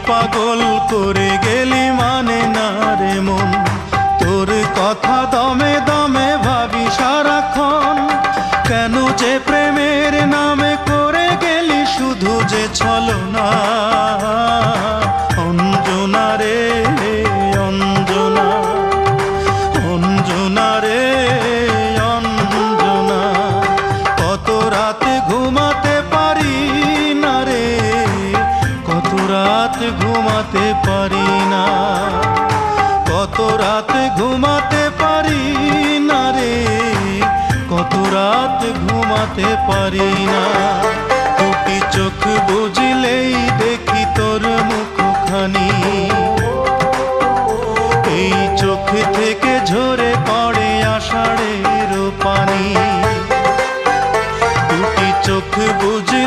পাগল করে গেলি মানে না রে মন, তোর কথা দমে দমে ভাবি সারাক্ষণ। কেন যে প্রেমের নামে করে গেলি শুধু যে ছলনা। অঞ্জনা রে অঞ্জনা, অঞ্জনা রে অঞ্জনা, কত রাতে ঘুমাতে পারি না রে, কত রাত ঘুমাতে পারি না, কত রাত ঘুমাতে পারি না রে, কত রাত ঘুমাতে পারি না।